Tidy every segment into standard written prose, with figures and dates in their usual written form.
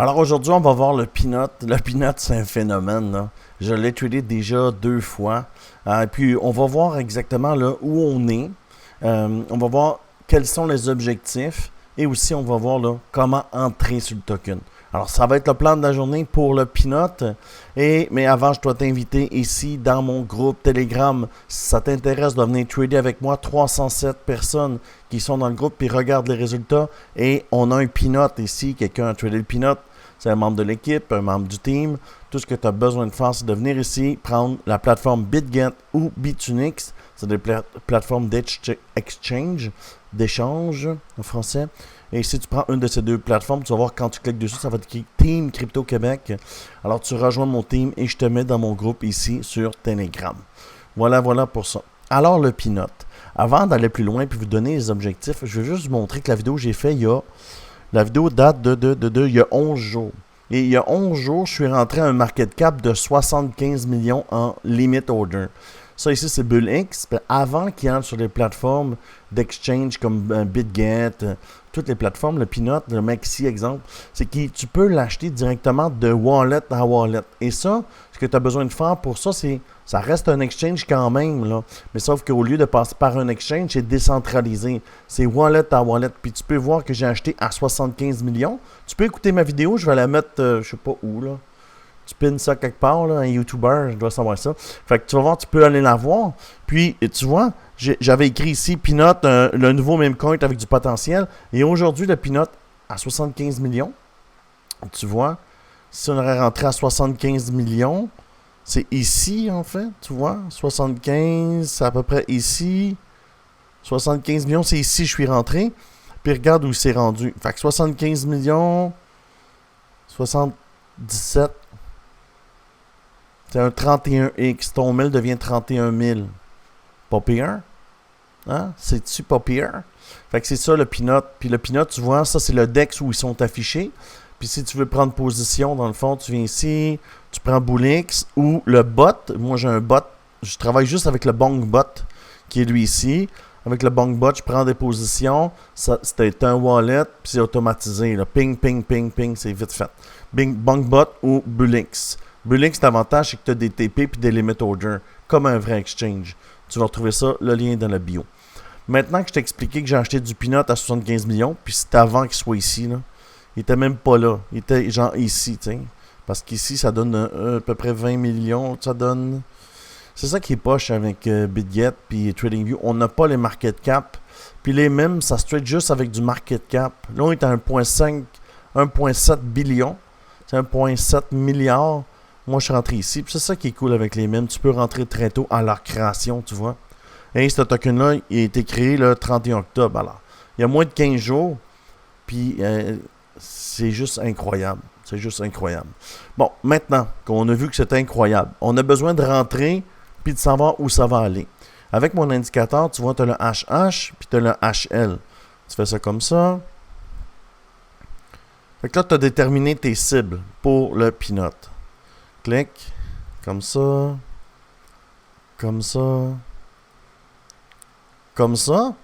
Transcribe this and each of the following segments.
Alors aujourd'hui, on va voir le peanut. Le peanut, c'est un phénomène, là. Je l'ai tradé déjà 2 fois. Et puis, on va voir exactement là, où on est. On va voir quels sont les objectifs. Et aussi, on va voir là, comment entrer sur le token. Alors, ça va être le plan de la journée pour le peanut. Mais avant, je dois t'inviter ici dans mon groupe Telegram. Si ça t'intéresse de venir trader avec moi, 307 personnes qui sont dans le groupe puis regardent les résultats. Et on a un peanut ici. Quelqu'un a tradé le peanut. C'est un membre de l'équipe, un membre du team. Tout ce que tu as besoin de faire, c'est de venir ici, prendre la plateforme BitGet ou Bitunix. C'est des plateformes d'exchange, d'échange en français. Et si tu prends une de ces deux plateformes, tu vas voir quand tu cliques dessus, ça va être Team Crypto Québec. Alors tu rejoins mon team et je te mets dans mon groupe ici sur Telegram. Voilà pour ça. Alors le peanut. Avant d'aller plus loin et vous donner les objectifs, je vais juste vous montrer que la vidéo que j'ai faite la vidéo date il y a 11 jours. Et il y a 11 jours, je suis rentré à un market cap de 75 millions en limit order. Ça ici, c'est BullX. Avant qu'il entre sur les plateformes d'exchange comme BitGet, toutes les plateformes, le Peanut, le Maxi exemple, c'est que tu peux l'acheter directement de wallet à wallet. Et ça, ce que tu as besoin de faire pour ça, ça reste un exchange quand même, là. Mais sauf qu'au lieu de passer par un exchange, c'est décentralisé. C'est wallet à wallet. Puis tu peux voir que j'ai acheté à 75 millions. Tu peux écouter ma vidéo, je vais la mettre, je sais pas où, là. Tu pines ça quelque part, là, un YouTuber, je dois savoir ça. Fait que tu vas voir, tu peux aller la voir. Puis, tu vois, j'avais écrit ici, Peanut, le nouveau meme coin avec du potentiel. Et aujourd'hui, le Peanut à 75 millions. Tu vois, si on aurait rentré à 75 millions, c'est ici, en fait, tu vois. 75, c'est à peu près ici. 75 millions, c'est ici, je suis rentré. Puis regarde où il s'est rendu. Fait que 75 millions, 77. C'est un 31X. Ton 1000 devient 31 000. Pas pire. Hein? C'est-tu pas pire? Fait que c'est ça le peanut. Puis le peanut, tu vois, ça c'est le DEX où ils sont affichés. Puis si tu veux prendre position, dans le fond, tu viens ici, tu prends BullX ou le bot. Moi j'ai un bot. Je travaille juste avec le BongBot qui est lui ici. Avec le BongBot, je prends des positions. C'est un wallet, puis c'est automatisé. Là. Ping, ping, ping, ping, c'est vite fait. BongBot ou BullX. BullX, l'avantage, c'est que tu as des TP et des limit order, comme un vrai exchange. Tu vas retrouver ça, le lien dans la bio. Maintenant que je t'ai expliqué que j'ai acheté du peanut à 75 millions, puis c'était avant qu'il soit ici, là, il était même pas là. Il était genre ici, tu sais. Parce qu'ici, ça donne à peu près 20 millions. Ça donne... C'est ça qui est poche avec BitGet puis TradingView. On n'a pas les market cap. Puis les mêmes, ça se trade juste avec du market cap. Là, on est à 1,7 billion. C'est 1,7 milliard. Moi, je suis rentré ici. Puis c'est ça qui est cool avec les mêmes. Tu peux rentrer très tôt à leur création, tu vois. Et ce token-là, il a été créé le 31 octobre. Alors, il y a moins de 15 jours. Puis c'est juste incroyable. C'est juste incroyable. Bon, maintenant qu'on a vu que c'est incroyable, on a besoin de rentrer puis de savoir où ça va aller. Avec mon indicateur, tu vois, tu as le HH puis tu as le HL. Tu fais ça comme ça. Fait que là, tu as déterminé tes cibles pour le peanut. Clique, comme ça, comme ça, comme ça.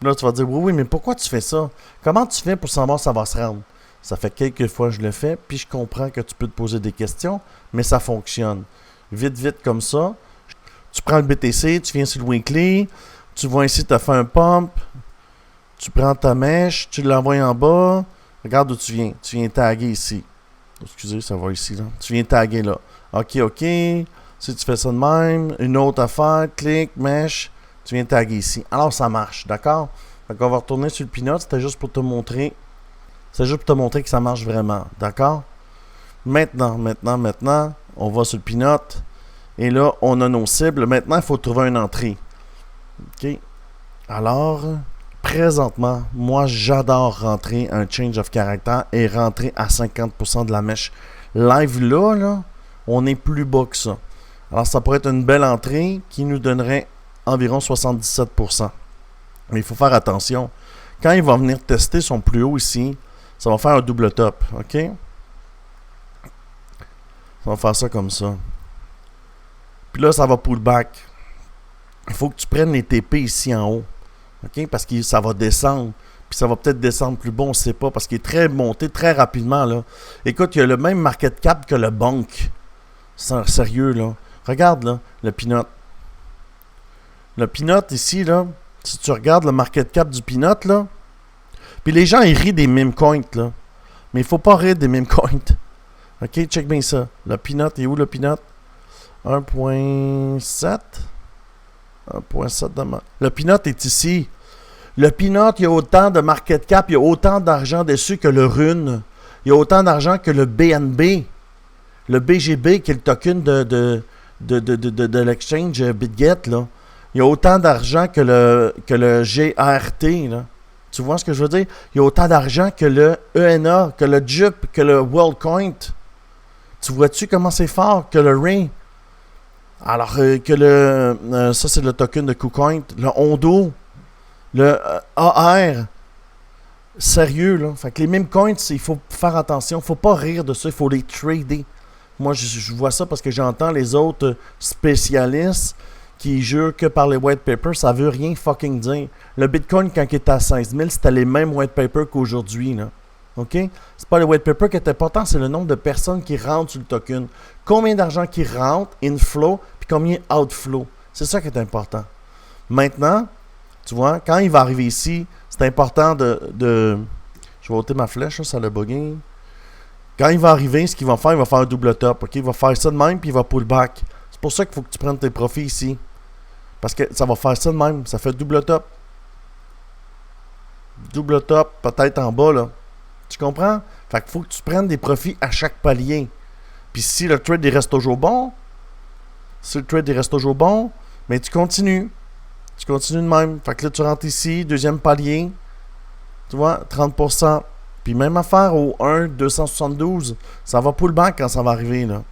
Là, tu vas dire, oui, mais pourquoi tu fais ça? Comment tu fais pour savoir si ça va se rendre? Ça fait quelques fois que je le fais, puis je comprends que tu peux te poser des questions, mais ça fonctionne. Vite, comme ça. Tu prends le BTC, tu viens sur le weekly, tu vois ici, tu as fait un pump, tu prends ta mèche, tu l'envoies en bas, regarde où tu viens. Tu viens taguer ici. Excusez, ça va ici, là. Tu viens taguer là. OK. Si tu fais ça de même, une autre affaire, clic, mèche, tu viens taguer ici. Alors, ça marche, d'accord? Donc, on va retourner sur le peanut. C'était juste pour te montrer. C'est juste pour te montrer que ça marche vraiment, d'accord? Maintenant, on va sur le peanut. Et là, on a nos cibles. Maintenant, il faut trouver une entrée. OK? Alors, présentement, moi, j'adore rentrer un change of character et rentrer à 50% de la mèche. Live là, on est plus bas que ça. Alors, ça pourrait être une belle entrée qui nous donnerait environ 77%. Mais il faut faire attention. Quand il va venir tester son plus haut ici, ça va faire un double top. OK? Ça va faire ça comme ça. Puis là, ça va pull back. Il faut que tu prennes les TP ici en haut. OK? Parce que ça va descendre. Puis ça va peut-être descendre plus bas, on ne sait pas, parce qu'il est très monté très rapidement, là. Écoute, il y a le même market cap que le banque. Sérieux, là. Regarde, là, le peanut. Le peanut, ici, là, si tu regardes le market cap du peanut, là, puis les gens, ils rient des meme coins, là. Mais il faut pas rire des meme coins. OK, check bien ça. Le peanut, est où le peanut? 1.7. 1.7 de le peanut est ici. Le peanut, il y a autant de market cap, il y a autant d'argent dessus que le RUN. Il y a autant d'argent que le BNB. Le BGB, qui est le token de l'exchange BitGet, là. Il y a autant d'argent que le GRT, là. Tu vois ce que je veux dire? Il y a autant d'argent que le ENA, que le JUP, que le WorldCoin. Tu vois-tu comment c'est fort? Que le RAY. Alors que le... ça, c'est le token de KuCoin. Le Ondo. Le AR. Sérieux, là. Fait que les mêmes coins, il faut faire attention. Il ne faut pas rire de ça. Il faut les trader. Moi, je vois ça parce que j'entends les autres spécialistes qui jurent que par les white papers, ça veut rien fucking dire. Le Bitcoin, quand il était à 16 000, c'était les mêmes white papers qu'aujourd'hui, là. OK? C'est pas le white paper qui est important, c'est le nombre de personnes qui rentrent sur le token. Combien d'argent qui rentre, inflow, puis combien outflow. C'est ça qui est important. Maintenant, tu vois, quand il va arriver ici, c'est important de... Je vais ôter ma flèche, ça l'a bugué. Quand il va arriver, ce qu'il va faire, il va faire un double top. OK? Il va faire ça de même, puis il va pull back. C'est pour ça qu'il faut que tu prennes tes profits ici. Parce que ça va faire ça de même. Ça fait double top. Double top, peut-être en bas, là. Tu comprends? Fait qu'il faut que tu prennes des profits à chaque palier. Puis si le trade il reste toujours bon, mais tu continues. Tu continues de même. Fait que là, tu rentres ici, deuxième palier. Tu vois, 30%. Puis même affaire au 1, 272, ça va pull back quand ça va arriver, là.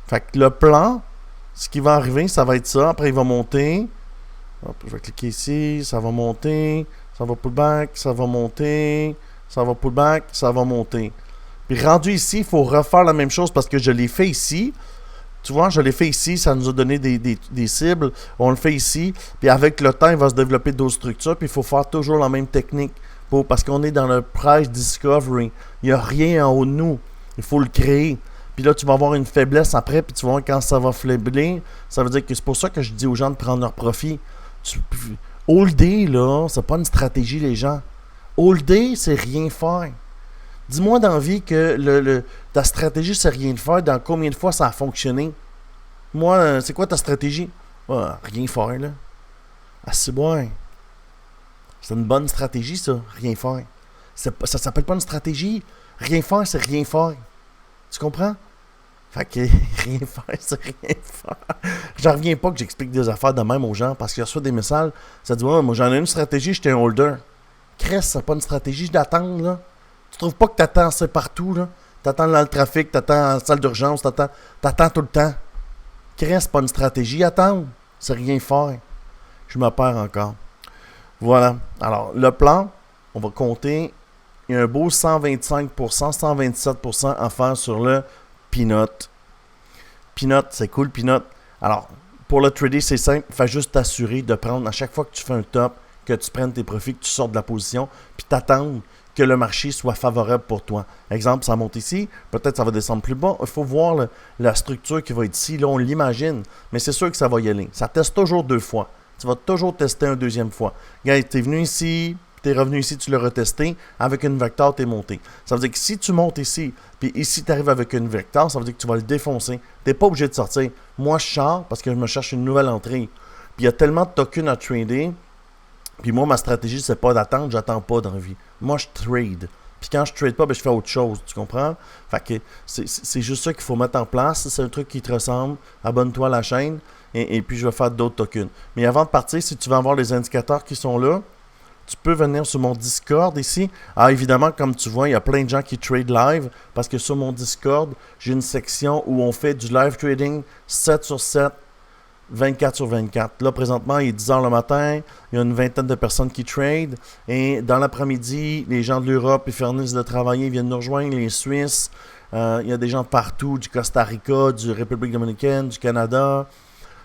Fait que le plan, ce qui va arriver, ça va être ça. Après, il va monter. Hop, je vais cliquer ici. Ça va monter. Ça va pull back. Ça va monter. Ça va pull back. Ça va monter. Puis rendu ici, il faut refaire la même chose parce que je l'ai fait ici. Tu vois, je l'ai fait ici. Ça nous a donné des cibles. On le fait ici. Puis avec le temps, il va se développer d'autres structures. Puis il faut faire toujours la même technique. Parce qu'on est dans le price discovery. Il n'y a rien en haut de nous. Il faut le créer. Puis là, tu vas avoir une faiblesse après, puis tu vas voir quand ça va faiblir. Ça veut dire que c'est pour ça que je dis aux gens de prendre leur profit. Holder, là, c'est pas une stratégie, les gens. Holder, c'est rien faire. Dis-moi dans la vie que ta stratégie, c'est rien de faire. Dans combien de fois ça a fonctionné? Moi, c'est quoi ta stratégie? Rien faire, là. Ah, c'est bon. C'est une bonne stratégie, ça, rien faire. Ça s'appelle pas une stratégie. Rien faire, c'est rien faire. Tu comprends? Fait que rien faire, c'est rien faire. J'en reviens pas que j'explique des affaires de même aux gens parce qu'ils reçoivent des messages. Ça dit, ouais, moi j'en ai une stratégie, j'étais un holder. Cresse, c'est pas une stratégie d'attendre, là. Tu trouves pas que t'attends assez partout, là? T'attends dans le trafic, t'attends en salle d'urgence, t'attends tout le temps. Cresse, c'est pas une stratégie, attendre. C'est rien faire. Je me perds encore. Voilà. Alors, le plan, on va compter. Il y a un beau 125%, 127% à faire sur le peanut. Peanut, c'est cool, peanut. Alors, pour le trader, c'est simple. Fais juste t'assurer de prendre, à chaque fois que tu fais un top, que tu prennes tes profits, que tu sortes de la position, puis t'attendre que le marché soit favorable pour toi. Exemple, ça monte ici, peut-être ça va descendre plus bas. Il faut voir la structure qui va être ici. Là, on l'imagine, mais c'est sûr que ça va y aller. Ça teste toujours 2 fois. Tu vas toujours tester une deuxième fois. Regarde, tu es venu ici, tu es revenu ici, tu l'as retesté. Avec une vecteur, tu es monté. Ça veut dire que si tu montes ici, puis ici, tu arrives avec une vecteur, ça veut dire que tu vas le défoncer. Tu n'es pas obligé de sortir. Moi, je sors parce que je me cherche une nouvelle entrée. Puis il y a tellement de tokens à trader. Puis moi, ma stratégie, c'est pas d'attendre, j'attends pas dans la vie. Moi, je trade. Puis quand je trade pas, ben, je fais autre chose, tu comprends? Fait que c'est juste ça qu'il faut mettre en place. C'est un truc qui te ressemble. Abonne-toi à la chaîne. Et puis, je vais faire d'autres tokens. Mais avant de partir, si tu veux avoir les indicateurs qui sont là, tu peux venir sur mon Discord ici. Ah, évidemment, comme tu vois, il y a plein de gens qui trade live parce que sur mon Discord, j'ai une section où on fait du live trading 7 sur 7, 24 sur 24. Là, présentement, il est 10 h le matin. Il y a une vingtaine de personnes qui trade. Et dans l'après-midi, les gens de l'Europe, ils finissent de travailler, ils viennent nous rejoindre, les Suisses. Il y a des gens de partout, du Costa Rica, du République dominicaine, du Canada.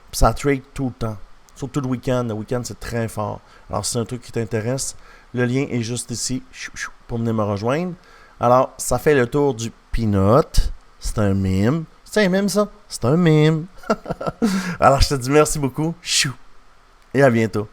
Puis ça trade tout le temps. Surtout le week-end. Le week-end, c'est très fort. Alors, si c'est un truc qui t'intéresse, le lien est juste ici pour venir me rejoindre. Alors, ça fait le tour du Peanut. C'est un mime. C'est un mime, ça? C'est un mime. Alors, je te dis merci beaucoup. Chou. Et à bientôt.